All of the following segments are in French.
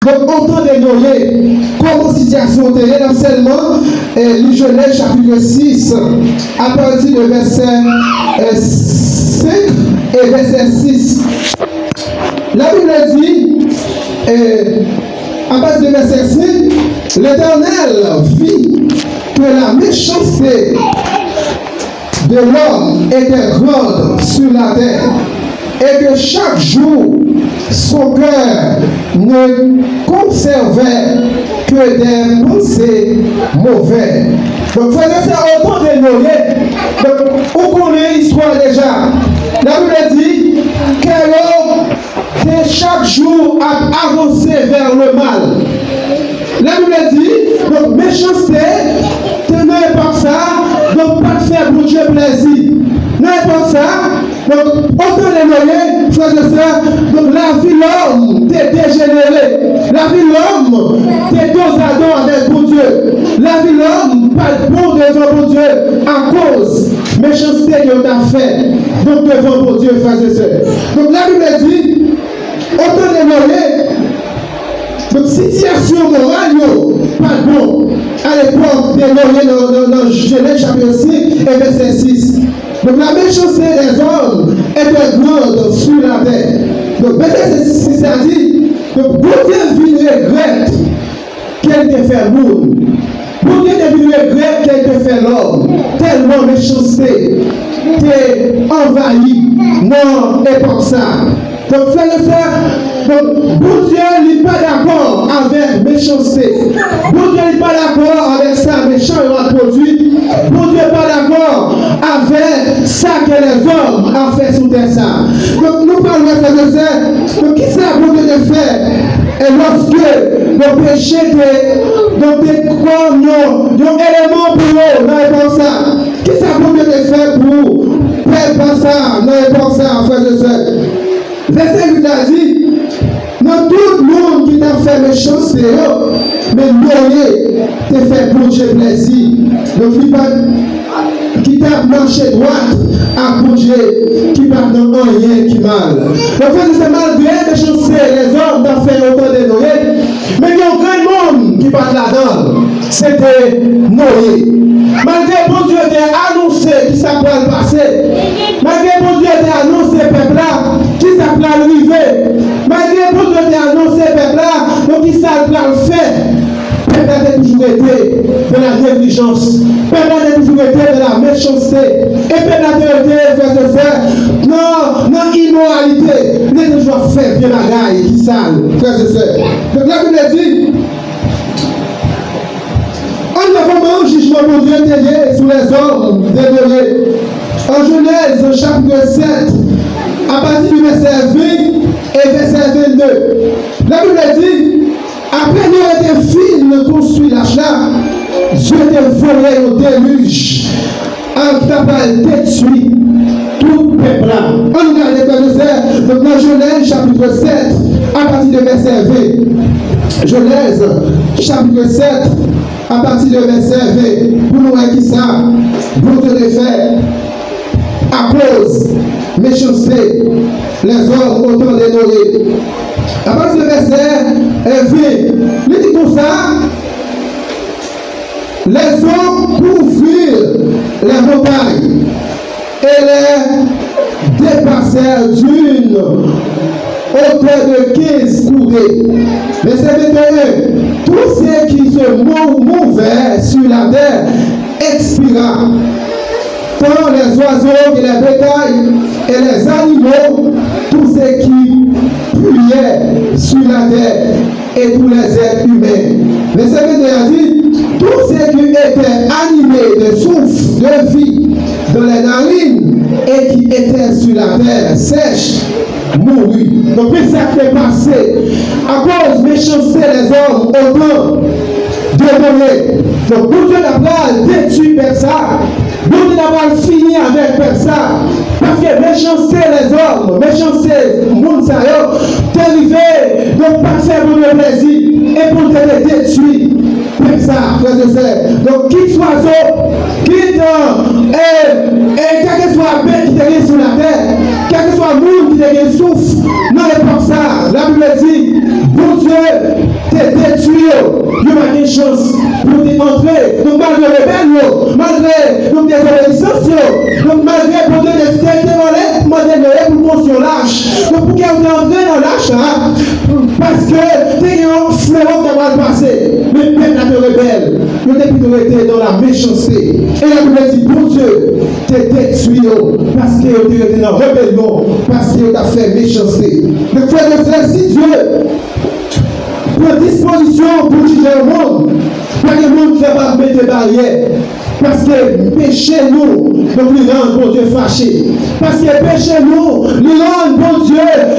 Donc, autant de Noé, comme situation terrestre, seulement, Genèse chapitre 6, à partir de verset 5 et verset 6. La Bible dit, à partir de verset 5, l'Éternel vit que la méchanceté de l'homme était grande sur la terre, et que chaque jour, son cœur ne conservait que des pensées mauvaises. Donc, frère, c'est autant de Noé. Donc, on connaît l'histoire déjà. La Bible dit que chaque jour a avancé vers le mal. La Bible dit, donc, méchanceté, tenez par ça, donc pas de faire pour Dieu plaisir. N'importe ça, donc autant de Noé, frères et sœurs, donc la vie de l'homme t'est dégénérée. La vie de l'homme t'est dos à dos avec bon Dieu. La vie de l'homme pas bon devant bon Dieu à cause méchanceté que t'a fait. Donc devant bon Dieu, frères et sœurs. Donc la Bible dit, autant de Noé, donc situation morale, pas bon. À l'époque de Noé dans Genèse chapitre 6 et verset 6. Donc la méchanceté des hommes était grande sur la terre. Donc verset 6 a dit que bon Dieu vit regrette qu'elle te fait monde. Bon Dieu vit regrette qu'elle te fait l'homme. Tellement méchanceté t'est envahi. Non, et pour ça. Donc frère et frère, bon Dieu n'est pas d'accord avec méchanceté. Bon Dieu n'est pas d'accord avec ça, méchant et produit. Bon Dieu n'est pas d'accord avec ça que les hommes ont fait sous terre ça. Donc nous parlons de frère et frère. Donc qui ça bon Dieu de faire? Et lorsque le péché donc des corps, nos éléments pour eux, non ça. Qui ça bon Dieu de faire pour faire ça, non ça, frère et frère. Verset 8 a dit, non tout le monde qui t'a fait méchanceté, mais Noé t'a fait pour Dieu plaisir. Donc qui t'a marché droite à pour Dieu, qui part dans rien qui mal. Donc c'est malgré méchanceté, les hommes t'ont fait autant de Noé, mais il y a un grand monde qui part là-dedans, c'était Noé. Malgré bon Dieu t'a annoncé qui ça va le passer, malgré bon Dieu t'a annoncé peuple là, qui ça va arriver, malgré bon Dieu t'a annoncé peuple là, donc qui ça va le faire. Peuple a toujours été de la négligence, peuple a toujours été de la méchanceté, et peuple a toujours été, frères et sœurs, non, immoralité, il a toujours fait bien la gaille qui sale, frères et sœurs. Donc la Bible dit, on a vraiment un jugement pour Dieu télé sur les hommes désolés. En Genèse, chapitre 7, à partir du verset 20 et verset 22, la Bible dit, après nous été fini construit l'arche-là, Dieu t'a volé au déluge, en capable détruit tout peuple là. On regarde les frères, donc dans Genèse chapitre 7, à partir du verset 20. Genèse chapitre 7, à partir du verset 20, pour nous voir qui ça, pour te le faire, à cause méchanceté, les hommes autant de Noé. À partir du verset 20, il dit comme ça, les hommes couvrirent les montagnes et les dépassèrent d'une hauteur de 15 coudées. Mais c'est maintenant, tous ceux qui se mouvaient sur la terre expira. Tant les oiseaux et les bétails et les animaux, tous ceux qui puaient sur la terre et tous les êtres humains. Mais c'est maintenant dit, tous ceux qui étaient animés de souffle, de vie, dans les narines et qui étaient sur la terre sèche, mourut. Donc, qu'est-ce qui est passé? À cause de méchanceté les hommes, autant de donner. Donc, pour Dieu n'a pas détruit personne. Pour Dieu n'a pas fini avec personne. Parce que méchanceté les hommes, méchanceté le monde, ça y est, t'arriver, donc pas faire pour le plaisir et pour te détruire. Ça, frères et sœurs. Donc, quitte oiseau, quitte quel que soit bête qui te sur la terre, quel que soit monde qui te souffle, non, pas ça. La Bible dit, bon Dieu méchance pour t'entrer. Donc malgré les rebelles, malgré donc des obéissances, donc malgré pour des stérités, pour qu'on se lâche. Donc pour qu'elle entre dans lâche, parce que t'es un fléau qui va passer. Mais même la rebelle, le député était dans la méchanceté. Et la Bible dit, bon Dieu, t'es détruit parce que tu étais dans la rébellion, parce que tu as fait méchanceté. Donc frère de frère, si Dieu prend disposition pour juger le monde, pas que le monde qui va mettre des barrières. Parce que péché nous, donc il rend bon Dieu fâché. Parce que péché nous, il rend bon Dieu,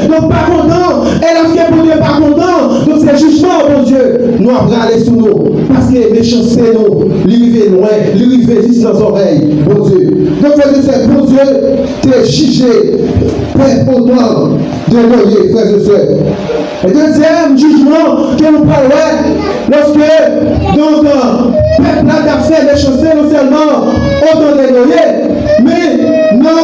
donc pas content. Et lorsque bon Dieu pas content, donc c'est jugement bon Dieu. Nous avons aller sur nous. Parce que méchanceté nous, l'arrivée loin, l'arrivée juste dans les oreilles, bon Dieu. Donc c'est bon Dieu, t'es jugé, père autant de loyer, frères et sœurs. Le deuxième jugement que nous parlons, lorsque donc peuple a fait méchanceté, non seulement autant de loyer, mais non,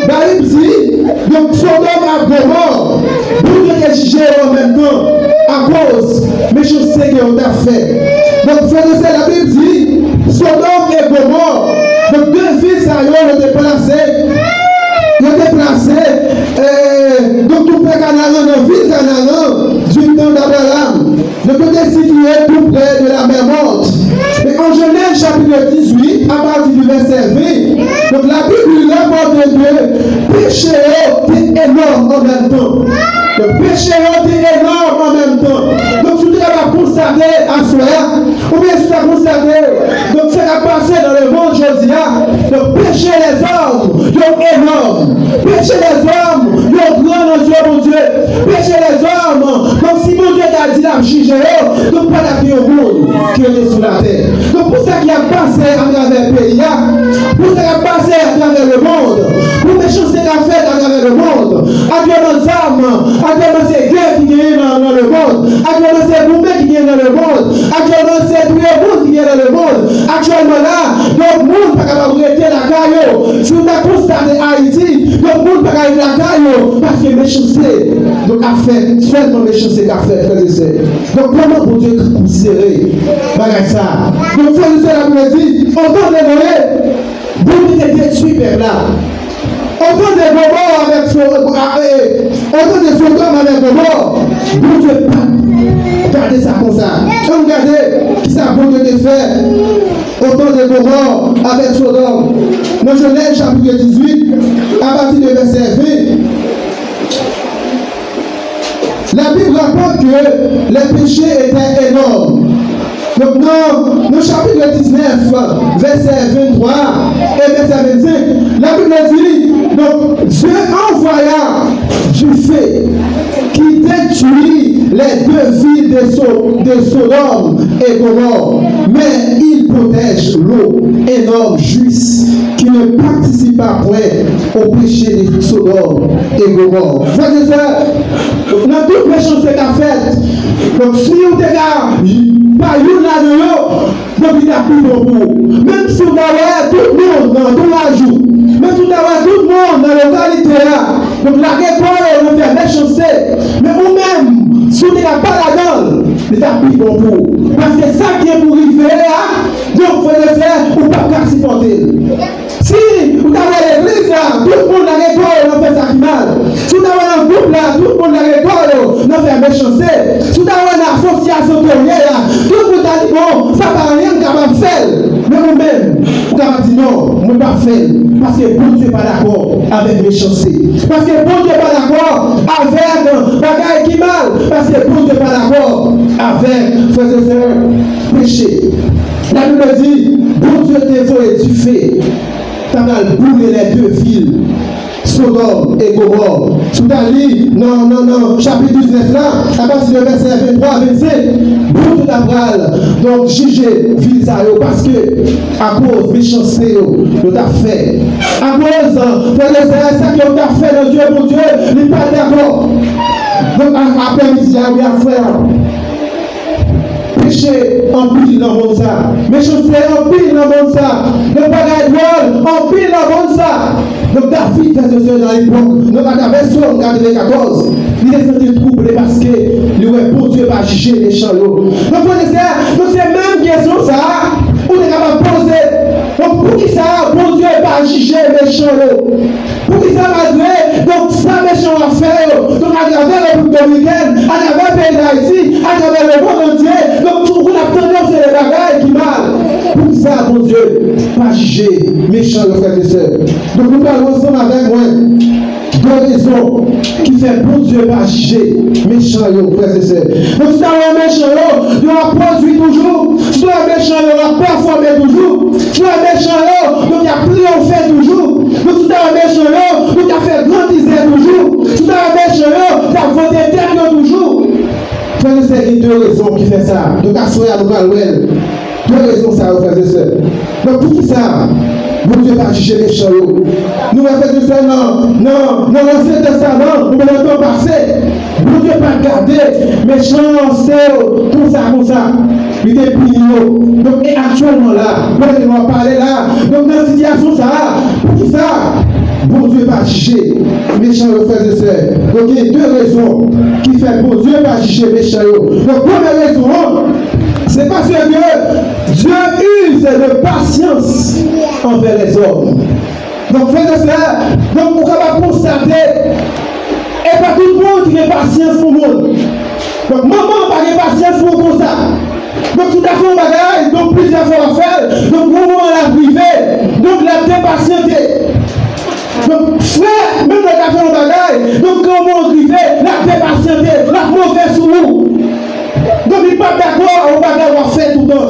la Bible dit, donc Sodome a Gomorrhe, pour que juger en même temps, à cause méchanceté qu'on a fait. Donc frères et sœurs, la Bible dit, Sodome et Gomorre, donc deux villes ça y est déplacées. Il a déplacé, donc tout près Canaan, dans la ville Canaan, du temps d'Abraham. Donc on est situé tout près de la mer Morte. Et en Genèse chapitre 18, à partir du verset 20, donc la Bible rapporte que le péché est énorme en même temps. Le péché est énorme en même temps. Donc si tu as constaté à soi, ou bien si tu as constaté, donc ce qui a passé dans le monde aujourd'hui, donc péché les hommes, est énorme. Péché les hommes, le grand dans Dieu, mon Dieu. Péché les hommes, donc si mon Dieu t'a dit la juger, donc pas la vie au monde qui est sur la terre. Donc pour ça qui a passé à travers le pays, pour ça qui a passé à travers le monde, pour méchanceté qu'a fait à travers le monde, à travers nos âmes, à travers ces guerres qui viennent dans le monde, à travers ces mouvements qui viennent dans le monde, à travers ces monde qui viennent dans le monde. Actuellement là, donc le monde n'est pas capable de arrêter la caillou. Si on a constaté Haïti, donc le monde n'est pas capable de la caillou parce que méchanceté. Donc a fait, seulement méchanceté qu'a fait, frères et sœurs. Donc comment pour Dieu considérer ça? Donc frères et sœurs, la Bible dit, autant de Noé, vous êtes détruits vers là. Autant de Gomorre avec autant de Sodome avec Gomorre, bon Dieu pas. Regardez ça comme ça. Regardez qui ça bon Dieu te fait. Autant de Gomorre avec Sodome. Dans Genèse chapitre 18, à partir du verset 20. La Bible rapporte que les péchés étaient énormes. Donc, dans le chapitre 19, verset 23 et verset 25, la Bible dit, donc Dieu envoya du feu qui détruit les deux villes de Sodome et Gomorre, mais il protège l'eau énorme juice qui ne participa point au péché de Sodome et Gomorre. Frères et sœurs, dans toute méchanceté qu'a faite, donc si vous regardez, pas une là-dedans, donc il a pris pour vous. Même si vous avez tout le monde dans tout la joue, même si vous avez tout le monde dans la localité là, donc la récolte, on fait méchanceté, mais vous-même, si vous n'avez pas la gueule, il a pris pour vous. Parce que ça qui est pour arriver là, donc vous pouvez le faire ou pas qu'à supporter. Si vous avez l'église là, tout le monde la récolte, on fait ça qui mal. Si vous avez un groupe là, tout le monde la récolte, on fait méchanceté. Si vous avez une association de là, tout le monde a dit bon, ça ne va rien capable de faire. Mais vous-même, vous avez dit non, on ne peut pas faire. Parce que bon Dieu n'est pas d'accord avec méchanceté. Parce que bon Dieu n'est pas d'accord avec bagaille qui mal. Parce que bon Dieu n'est pas d'accord avec, frères et sœurs, péché. La Bible dit, bon Dieu t'envoie du feu. Tu as brûlé les deux villes, Sodome et Gomorre. Tu as dit, non, chapitre 19 là, à partir du verset 23 à 25, bon Dieu t'a donc juger ville parce que, à cause de méchanceté, nous t'a fait. À cause de ça que nous t'a fait dans Dieu, mon Dieu, il n'est pas d'accord. Donc, après-midi, il y a frère. Péché en pile dans le monde ça. Méchanceté en pile dans le monde ça. Le bagage en pile dans le monde ça. Donc David fait ce dans l'époque. Donc à la version 94, il est senti troublé parce que le bon Dieu va juger les champs. Donc c'est même question ça, on est capable de poser. Donc pour qui ça, bon Dieu va juger méchant. Pour qui ça va dire, donc ça méchant va faire. Donc à travers la République dominicaine, à travers le pays d'Haïti, à travers le monde entier, donc tout le monde a tendance à les bagailles qui mal. Pour qui ça, bon Dieu, va juger méchant, frères et sœurs. Donc nous parlons ensemble avec moi. Deux raisons qui fait bon Dieu pas juger méchant, frères et sœurs. Donc si tu as un méchant, il va produire toujours. Si tu as un méchant, il va performer toujours. Si tu as un méchant, donc il a triomphé toujours. Donc si tu as un méchant, donc il a fait grandir toujours. Si tu as un méchant, tu as voté terre toujours. Frères et sœurs, il y a deux raisons qui font ça. Donc à soi, à nous parler. Deux raisons ça, frères et sœurs. Donc pour qui ça? Bon Dieu va juger les méchants. Nous allons faire ça, non, l'Ancien Testament, nous allons temps passé. Bon Dieu va garder méchanceté, comme ça. Il est puni. Donc, et actuellement là, on va parler là. Donc, dans la situation, ça, pour qui ça? Bon Dieu va juger méchants, frères et sœurs. Donc, il y a deux raisons qui font bon Dieu va juger méchants. Donc, première raison, c'est parce que Dieu use de patience envers les hommes. Donc, frères et sœurs, donc on va constater, et pas tout le monde qui a patience pour le monde. Donc, maman n'a pas de patience pour ça. Donc, tout à fait, on bagaille, donc plusieurs fois à faire, donc, moment la privée, donc, la dépatienté. Donc, frère, même le café en bagaille, donc, comment on privée, la dépatienté, la mauvaise sous nous. Donc, il n'est pas d'accord, on va devoir faire tout le temps.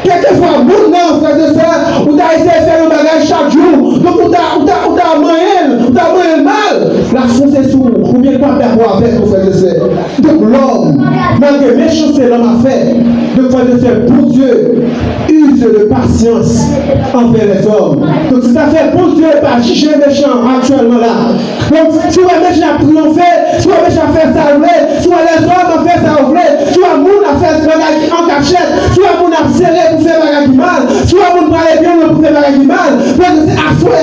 Quelquefois, vous, non, frères et sœurs, vous avez essayé de faire un bagage chaque jour. Donc, vous avez moyen mal. La fonce sous, ou bien pas d'accord avec vous, frères et sœurs. Donc, l'homme, malgré méchanceté, l'homme a fait. Donc, frères et sœurs, pour Dieu, use de patience envers les hommes. Donc, c'est ça fait pour Dieu, pas juger méchant actuellement là. Donc, si vous avez méchant triompher, si vous avez méchant faire ça, si vous les hommes ont fait ça, si vous avez moun a fait ce bagage en cachette, si vous avez moun a serré pour faire bagage mal, si vous avez moun parler bien pour faire bagage mal, c'est à soi.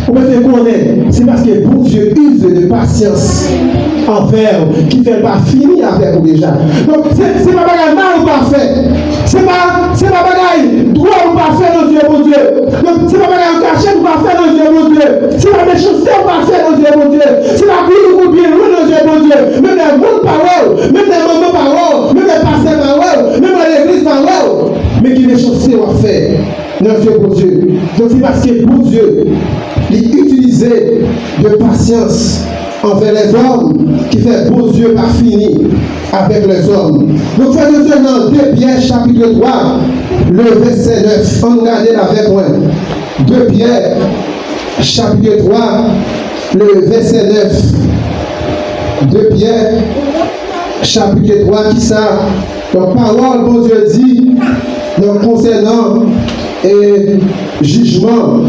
Vous pouvez connaître, c'est parce que bon Dieu use de patience envers qui ne fait pas finir avec vous déjà. Donc, c'est pas bagage mal ou pas fait. C'est pas bagage droit ou pas fait dans Dieu, mon Dieu. Donc, c'est pas bagage caché ou pas fait dans Dieu, mon Dieu. C'est pas méchanceté ou pas fait dans Dieu, mon Dieu. C'est pas plus ou bien loin dans Dieu, mon Dieu. Même les bonnes paroles, même les mamans paroles, même les pasteurs paroles, même l'église paroles. Mais qui méchanceté ou pas fait dans Dieu, mon Dieu. Donc, c'est parce que pour Dieu, il utilisait de patience envers les hommes qui fait beau Dieu pas fini avec les hommes. Donc, frères et sœurs, dans 2 Pierre chapitre 3, le verset 9, on regarde avec moi. 2 Pierre chapitre 3, le verset 9. 2 Pierre chapitre 3, qui ça? Donc, parole, bon Dieu dit, donc concernant et jugement.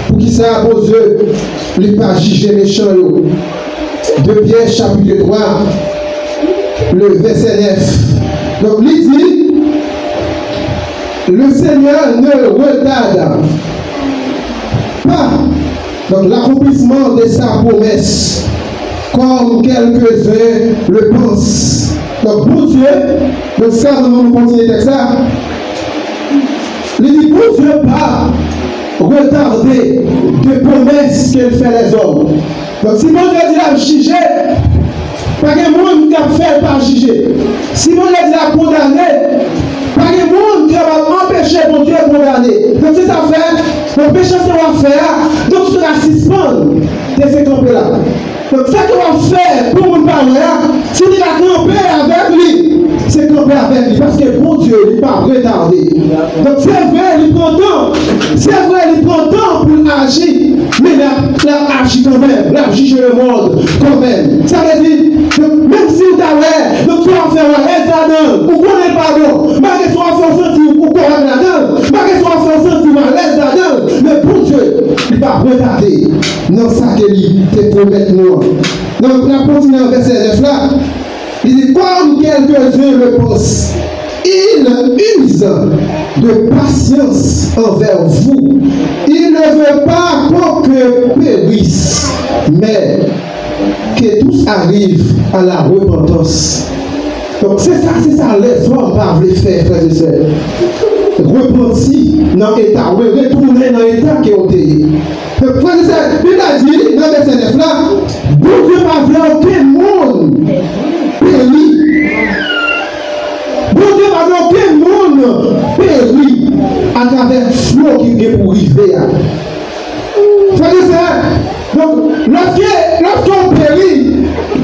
Pour qui ça, bon Dieu, il pas juger méchant. 2 Pierre chapitre 3, le verset 9. Donc, il dit, le Seigneur ne retarde pas donc l'accomplissement de sa promesse, comme quelques-uns le pensent. Donc, bon Dieu, donc ça, nous continuons avec ça. Il dit, bon Dieu, pas retarder des promesses qu'elle fait les hommes. Donc, si mon Dieu dit la juger, pas que monde qui a fait par juger. Si mon Dieu dit la condamner, pas que monde qui va empêcher mon Dieu de condamner. Donc, c'est ça fait, le péché c'est va faire, donc c'est la suspendre de ces campés-là. Donc, ça qu'on va faire pour mon parler, si tu vas camper avec lui, c'est camper avec lui, parce que bon Dieu, il n'est pas retardé. Donc, c'est vrai, il prend temps. C'est vrai, il prend temps pour agir, mais il a agi quand même, il a jugé le monde quand même. Ça veut dire, même si tu as donc tu vas faire un état ou qu'on n'est pas bon, malgré son enfant senti ou correct là-dedans, malgré son enfant senti mal l'aise là-dedans, mais bon Dieu, il n'est pas retardé. Non, ça qu'il te promet nous. Donc, la continue en verset 9 là, il dit, comme quelques-uns le pensent, il use de patience envers vous. Il ne veut pas qu'aucun périsse, mais que tous arrivent à la repentance. Donc c'est ça les hommes peuvent les faire, frères et sœurs. Repentir dans l'état, retourner dans l'état qui ont été. Donc frères et sœurs, il a dit dans le verset 9 là, bon Dieu n'a vu aucun monde péri. Bon Dieu n'a vu aucun monde péri à travers le flot qui vient pour arriver. Frères et sœurs, donc lorsqu'on périt,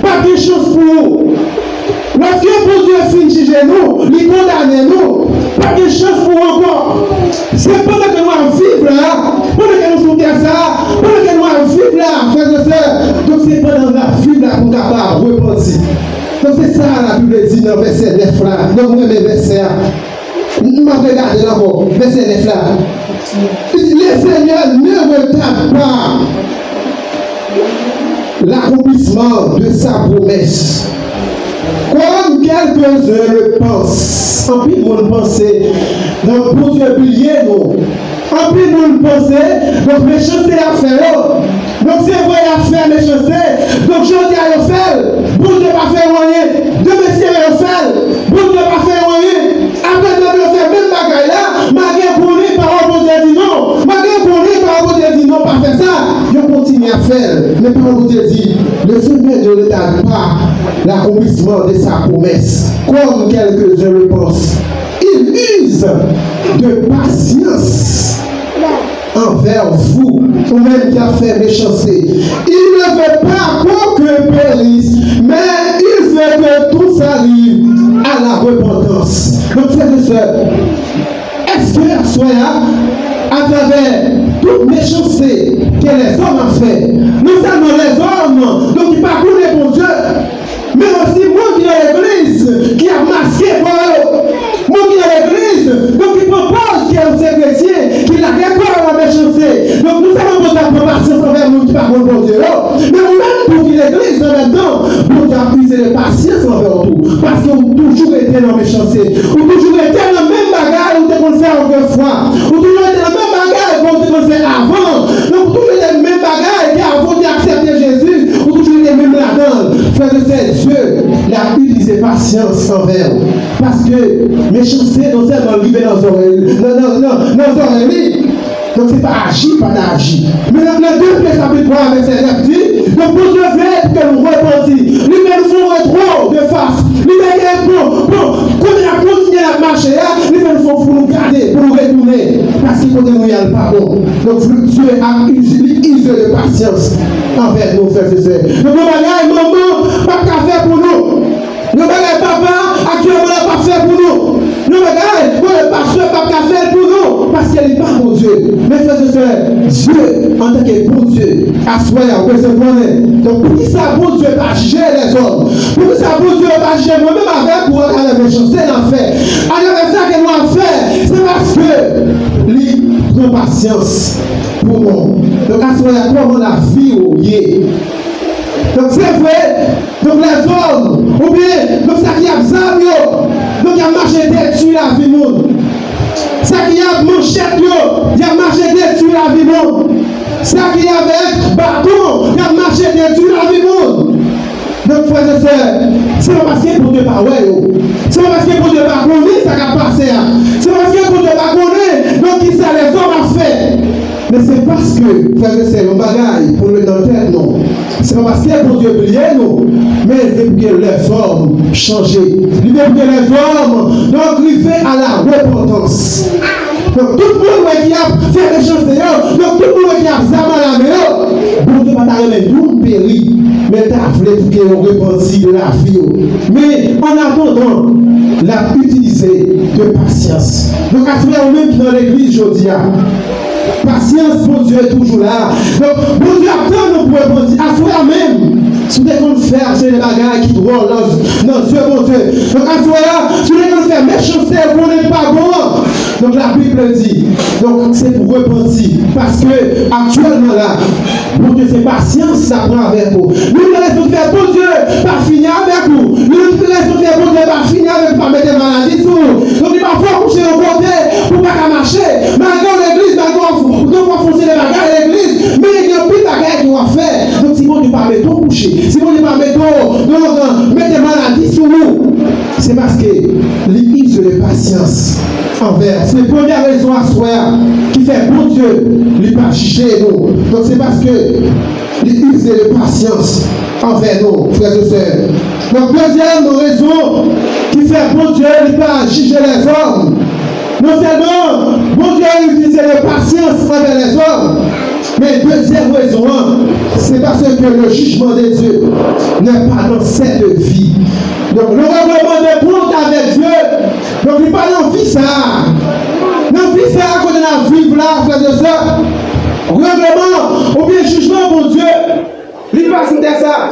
pas de chance pour nous. Lorsque bon Dieu finit chez nous, il condamne nous, pas de chance pour encore. C'est pendant que nous vivons là, pendant que nous sommes ça, pendant que nous vivons là, frères et sœurs. Donc c'est pendant la vie là qu'on est capable de repentir. Donc c'est ça la Bible dit dans le verset 9 là. Donc vous avez le verset là. Nous m'avons regardé encore, verset 9 là. Le Seigneur ne retarde pas l'accomplissement de sa promesse. Comme quelques-uns le pensent, en plus de penser, donc pour Dieu oublier nous, en plus de penser, donc méchanceté à faire, donc c'est vrai à faire méchanceté, donc je dis à le faire, pour Dieu pas faire rien, de messieurs le faire, pour Dieu pas faire rien, après de le faire même bagaille là, malgré pour lui, parole pour Dieu dit non, malgré pour lui, parole pour Dieu dit non, pas faire ça, je continue à faire, mais parole pour Dieu dit, le Seigneur ne retarde pas l'accomplissement de sa promesse, comme quelques-uns le pensent. Il use de patience envers vous, vous-même qui a fait méchanceté. Il ne veut pas qu'aucun périsse, mais il veut que tout arrive à la repentance. Donc, frères et sœurs, est-ce que la soya, à travers toute méchanceté que les hommes ont fait, non seulement les hommes, donc ils parcourent les bons dieux, mais aussi moi qui est l'église, qui a masqué pour eux, moi qui est l'église, donc il propose qu'il y ait ces chrétiens, qui n'a rien à la méchanceté. Donc nous avons besoin de patience envers nous qui parlons pour Dieu. Mais nous-mêmes, pour qu'il l'église, en même temps, nous avons puisé de patience envers nous. Parce que vous toujours été dans la méchanceté. Vous toujours été dans le même bagage où vous avez fait encore fois. Vous toujours été dans le même bagage où vous avez fait avant. Donc vous toujours été dans le même bagage qui avant d'accepter Jésus. Vous toujours été même là-dedans. Frère de Dieu, il a utilisé patience envers vous. Parce que méchanceté, non seulement arriver dans nos oreilles, donc c'est pas agir, pas d'agir. Mais dans le 2 chapitre 3, verset 9 dit, donc pour Dieu veut que nous repentions. Lui-même nous font retrouver de face. Lui-même bon, quand il a continué à marcher, lui-même nous font pour nous garder, pour nous retourner. Parce qu'il faut que nous y allons pas bon. Donc Dieu a usé de patience envers nos frères et sœurs. Donc nos bagages, maman, pas qu'à faire pour nous. Nos bagages, papa, actuellement, n'a pas fait pour nous. Nos bagages, le pasteur, pas qu'à faire pour nous. Parce qu'il n'est pas bon Dieu. Mais frères et sœurs, Dieu, en tant que bon Dieu, assoyez, on peut se prendre. Donc, pour qui ça, bon Dieu, va juger les hommes? Pour qui ça, bon Dieu, va juger moi-même avec pour aller la méchanceté d'en faire? Alors, ça que nous avons fait, c'est parce que lui prend patience pour nous. Donc, assoyez, comment la vie au lieu. Donc c'est vrai, donc les hommes, ou bien, donc ça qui a besoin, donc il y a marché dessus la vie monde. Ça qui a manchette, il y a marché dessus la vie monde. Ça qui a avec bâton, il y a marché dessus la vie monde. Donc frères et sœurs, c'est pas parce que pour Dieu pas ouais, c'est pas parce que pour Dieu pas connaître ça qui a passé. C'est pas parce que pour Dieu pas connaître, donc qui ça les hommes ont fait. Mais c'est parce que, frères et sœurs, le bagage pour le dans le tête, non. C'est pas parce que pour Dieu oublier, non. Mais c'est pour que les hommes changent. Il veut que les hommes donc arrivent à la repentance. Donc tout le monde qui a fait des choses d'ailleurs, donc tout le monde qui a fait la meilleure, pour Dieu pas t'arrêter tout péri. Mais t'as voulu pour qu'ils repentent de la vie. Mais en attendant, l'a utilisé de patience. Donc à frère même qui dans l'église, je dis, patience, bon Dieu est toujours là. Donc, bon Dieu attend nous pour répondre. À soi même, si vous voulez faire, c'est les bagages qui drôlent dans Dieu, bon Dieu. Donc, à soi là, si vous voulez faire méchanceté, vous n'êtes pas bon. Donc, la Bible dit, donc, c'est pour repentir. Parce que, actuellement là, bon Dieu, c'est patience, ça prend avec vous. Nous, nous laissons faire, bon Dieu, pas finir avec vous. Nous, nous laissons faire, bon Dieu, pas finir avec vous, pas mettre des maladies sur vous. Donc, il va falloir coucher au côté pour pas marcher. Malgré l'église, donc on va foncer les bagages à l'église, mais il y a plus de bagages qu'on va faire. Donc si on ne pas mettre coucher, si on ne pas mettre des maladies sur nous, c'est pas envers. C'est la première raison à soi qui fait bon Dieu, il ne pas juger nous. Donc c'est parce que il use de patience envers nous, frères et sœurs. Donc deuxième raison qui fait bon Dieu, il ne pas juger les hommes. Non seulement bon Dieu utilise de patience envers les hommes, mais deuxième raison, c'est parce que le jugement de Dieu n'est pas dans cette vie. Donc le règlement de compte avec Dieu, donc il n'est pas dans la vie ça. Dans la vie ça, quand on a vivre là, frères et sœurs, règlement ou bien jugement pour Dieu, il passe de ça.